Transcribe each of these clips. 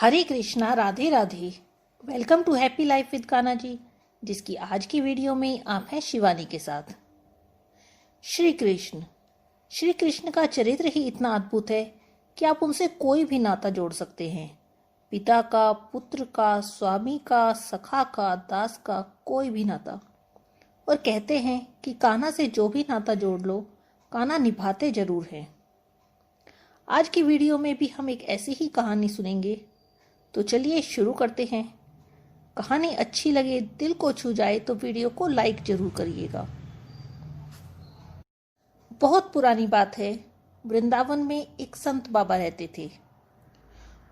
Hare Krishna, Radhe Radhe. Welcome to happy life with Kanha ji, जिसकी आज की वीडियो में आप हैं शिवानी के साथ। श्री कृष्ण का चरित्र ही इतना अद्भुत है कि आप उनसे कोई भी नाता जोड़ सकते हैं। पिता का, पुत्र का, स्वामी का, सखा का, दास का, कोई भी नाता। और कहते हैं कि कान्हा से जो भी नाता जोड़ लो, कान्हा निभाते जरूर हैं। आज की वीडियो में भी हम एक ऐसी ही कहानी सुनेंगे, तो चलिए शुरू करते हैं। कहानी अच्छी लगे, दिल को छू जाए तो वीडियो को लाइक जरूर करिएगा। बहुत पुरानी बात है, वृंदावन में एक संत बाबा रहते थे।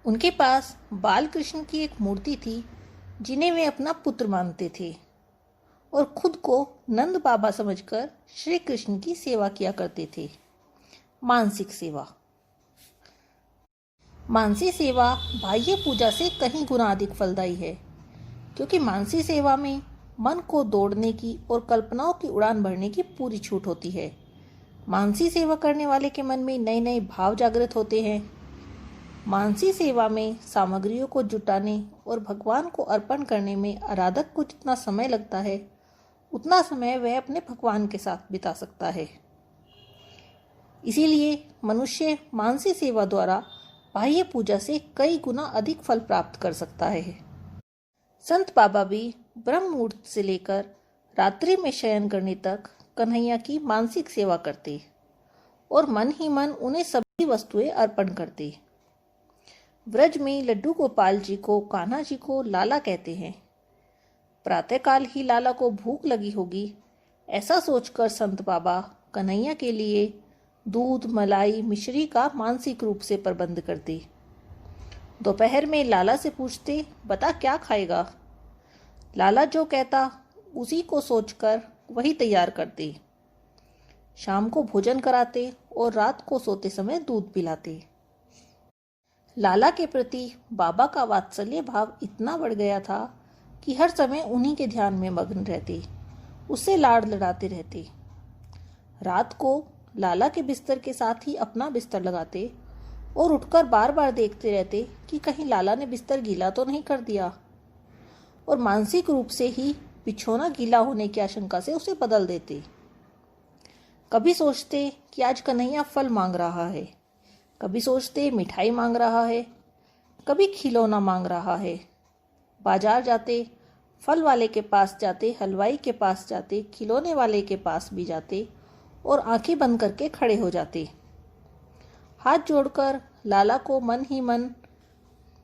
उनके पास बाल कृष्ण की एक मूर्ति थी, जिन्हें वे अपना पुत्र मानते थे और खुद को नंद बाबा समझकर श्री कृष्ण की सेवा किया करते थे। मानसिक सेवा बाह्य पूजा से कहीं गुना अधिक फलदायी है, क्योंकि मानसिक सेवा में मन को दौड़ने की और कल्पनाओं की उड़ान भरने की पूरी छूट होती है। मानसिक सेवा करने वाले के मन में नए नए भाव जागृत होते हैं। मानसिक सेवा में सामग्रियों को जुटाने और भगवान को अर्पण करने में आराधक को जितना समय लगता है, उतना समय वह अपने भगवान के साथ बिता सकता है। इसीलिए मनुष्य मानसिक सेवा द्वारा बाह्य पूजा से कई गुना अधिक फल प्राप्त कर सकता है। संत बाबा भी ब्रह्म मुहूर्त से लेकर रात्रि में शयन करने तक कन्हैया की मानसिक सेवा करते और मन ही मन उन्हें सभी वस्तुएं अर्पण करते। व्रज में लड्डू गोपाल जी को कान्हा जी को लाला कहते हैं। प्रातःकाल ही लाला को भूख लगी होगी, ऐसा सोचकर संत बाबा कन्हैया के लिए दूध, मलाई, मिश्री का मानसिक रूप से प्रबंध करते। दोपहर में लाला से पूछते, बता क्या खाएगा। लाला जो कहता उसी को सोचकर वही तैयार करते। शाम को भोजन कराते और रात को सोते समय दूध पिलाते। लाला के प्रति बाबा का वात्सल्य भाव इतना बढ़ गया था कि हर समय उन्हीं के ध्यान में मग्न रहते, उससे लाड़ लड़ाते रहते। रात को लाला के बिस्तर के साथ ही अपना बिस्तर लगाते और उठकर बार बार देखते रहते कि कहीं लाला ने बिस्तर गीला तो नहीं कर दिया, और मानसिक रूप से ही बिछौना गीला होने की आशंका से उसे बदल देते। कभी सोचते कि आज कन्हैया फल मांग रहा है, कभी सोचते मिठाई मांग रहा है, कभी खिलौना मांग रहा है। बाजार जाते, फल वाले के पास जाते, हलवाई के पास जाते, खिलौने वाले के पास भी जाते और आंखें बंद करके खड़े हो जाते। हाथ जोड़कर लाला को मन ही मन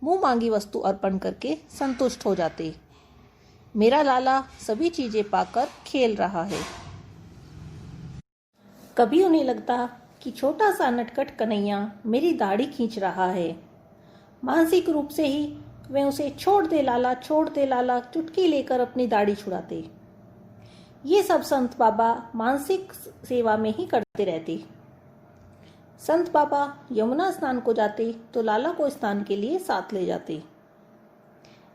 मुंह मांगी वस्तु अर्पण करके संतुष्ट हो जाते। मेरा लाला सभी चीजें पाकर खेल रहा है। कभी उन्हें लगता कि छोटा सा नटखट कन्हैया मेरी दाढ़ी खींच रहा है। मानसिक रूप से ही वे उसे छोड़ दे लाला चुटकी लेकर अपनी दाढ़ी छुड़ाते। ये सब संत बाबा मानसिक सेवा में ही करते रहते। संत बाबा यमुना स्नान को जाते तो लाला को स्नान के लिए साथ ले जाते।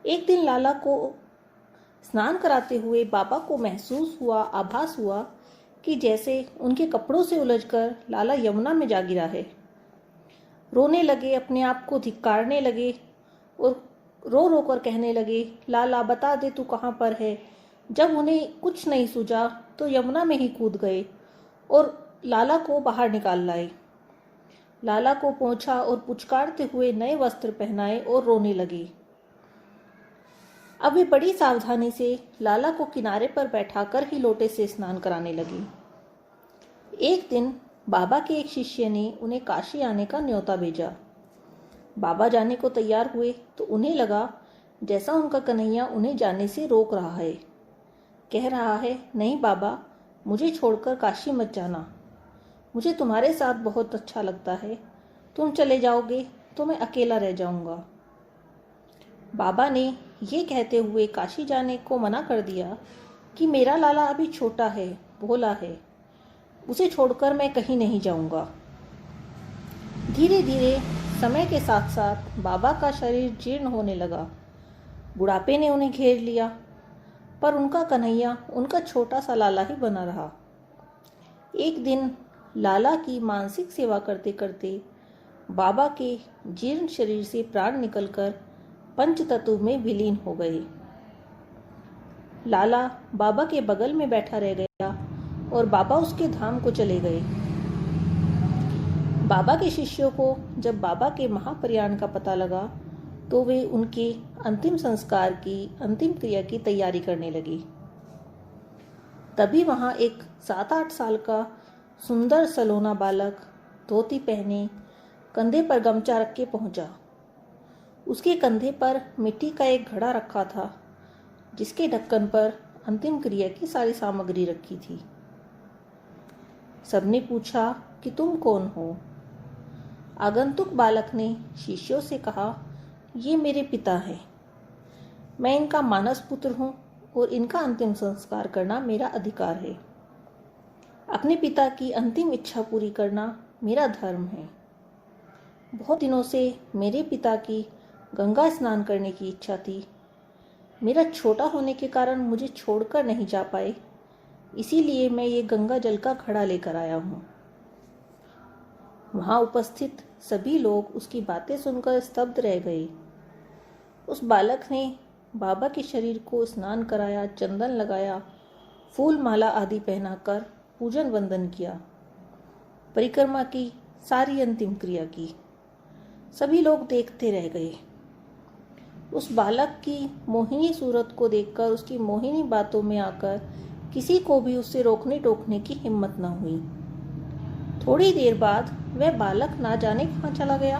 एक दिन लाला को स्नान कराते हुए बाबा को आभास हुआ कि जैसे उनके कपड़ों से उलझकर लाला यमुना में जा गिरा है। रोने लगे, अपने आप को धिक्कारने लगे और रो रो कर कहने लगे, लाला बता दे तू कहाँ पर है। जब उन्हें कुछ नहीं सूझा तो यमुना में ही कूद गए और लाला को बाहर निकाल लाए। लाला को पोंछा और पुचकारते हुए नए वस्त्र पहनाए और रोने लगे। अब वे बड़ी सावधानी से लाला को किनारे पर बैठाकर ही लोटे से स्नान कराने लगी। एक दिन बाबा के एक शिष्य ने उन्हें काशी आने का न्योता भेजा। बाबा जाने को तैयार हुए तो उन्हें लगा जैसा उनका कन्हैया उन्हें जाने से रोक रहा है। कह रहा है, नहीं बाबा, मुझे छोड़कर काशी मत जाना। मुझे तुम्हारे साथ बहुत अच्छा लगता है। तुम चले जाओगे तो मैं अकेला रह जाऊंगा। बाबा ने ये कहते हुए काशी जाने को मना कर दिया कि मेरा लाला अभी छोटा है, भोला है, उसे छोड़कर मैं कहीं नहीं जाऊंगा। धीरे धीरे समय के साथ साथ बाबा का शरीर जीर्ण होने लगा। बुढ़ापे ने उन्हें घेर लिया, पर उनका कन्हैया उनका छोटा सा लाला ही बना रहा। एक दिन लाला की मानसिक सेवा करते करते बाबा के जीर्ण शरीर से प्राण निकलकर पंच तत्व में विलीन हो गए। लाला बाबा के बगल में बैठा रह गया और बाबा उसके धाम को चले गए। बाबा के शिष्यों को जब बाबा के महाप्रयाण का पता लगा तो वे उनके अंतिम संस्कार की अंतिम क्रिया की तैयारी करने लगी। तभी वहां एक 7-8 साल का सुंदर सलोना बालक धोती पहने कंधे पर गमछा रख के पहुंचा। उसके कंधे पर मिट्टी का एक घड़ा रखा था जिसके ढक्कन पर अंतिम क्रिया की सारी सामग्री रखी थी। सबने पूछा कि तुम कौन हो? आगंतुक बालक ने शिष्यों से कहा, ये मेरे पिता हैं। मैं इनका मानस पुत्र हूँ और इनका अंतिम संस्कार करना मेरा अधिकार है। अपने पिता की अंतिम इच्छा पूरी करना मेरा धर्म है। बहुत दिनों से मेरे पिता की गंगा स्नान करने की इच्छा थी। मेरा छोटा होने के कारण मुझे छोड़कर नहीं जा पाए, इसीलिए मैं ये गंगा जल का घड़ा लेकर आया हूँ। वहाँ उपस्थित सभी लोग उसकी बातें सुनकर स्तब्ध रह गए। उस बालक ने बाबा के शरीर को स्नान कराया, चंदन लगाया, फूल माला आदि पहनाकर पूजन वंदन किया, परिक्रमा की, सारी अंतिम क्रिया की। सभी लोग देखते रह गए। उस बालक की मोहिनी सूरत को देखकर, उसकी मोहिनी बातों में आकर किसी को भी उससे रोकने टोकने की हिम्मत न हुई। थोड़ी देर बाद वह बालक ना जाने कहाँ चला गया।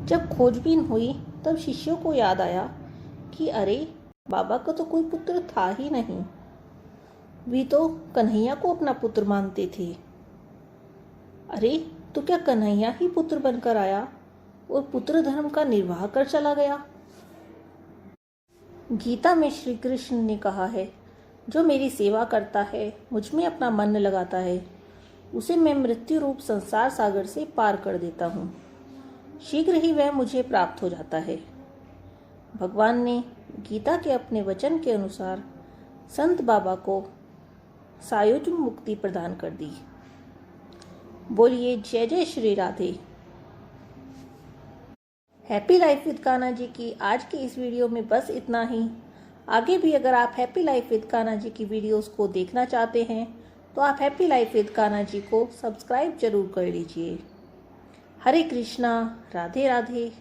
जब खोजबीन हुई तब शिष्यों को याद आया कि अरे, बाबा का तो कोई पुत्र था ही नहीं। वे तो कन्हैया को अपना पुत्र मानते थे। अरे, तो क्या कन्हैया ही पुत्र बनकर आया और पुत्र धर्म का निर्वाह कर चला गया? गीता में श्री कृष्ण ने कहा है, जो मेरी सेवा करता है, मुझ में अपना मन लगाता है, उसे मैं मृत्यु रूप संसार सागर से पार कर देता हूँ। शीघ्र ही वह मुझे प्राप्त हो जाता है। भगवान ने गीता के अपने वचन के अनुसार संत बाबा को सायोज्य मुक्ति प्रदान कर दी। बोलिए जय जय Shri Radhe. Happy life with Kanha ji की आज की इस वीडियो में बस इतना ही। आगे भी अगर आप happy life with Kanha ji की वीडियोस को देखना चाहते हैं तो आप हैप्पी लाइफ विद कान्हा जी को सब्सक्राइब जरूर कर लीजिए। हरे कृष्णा, राधे राधे।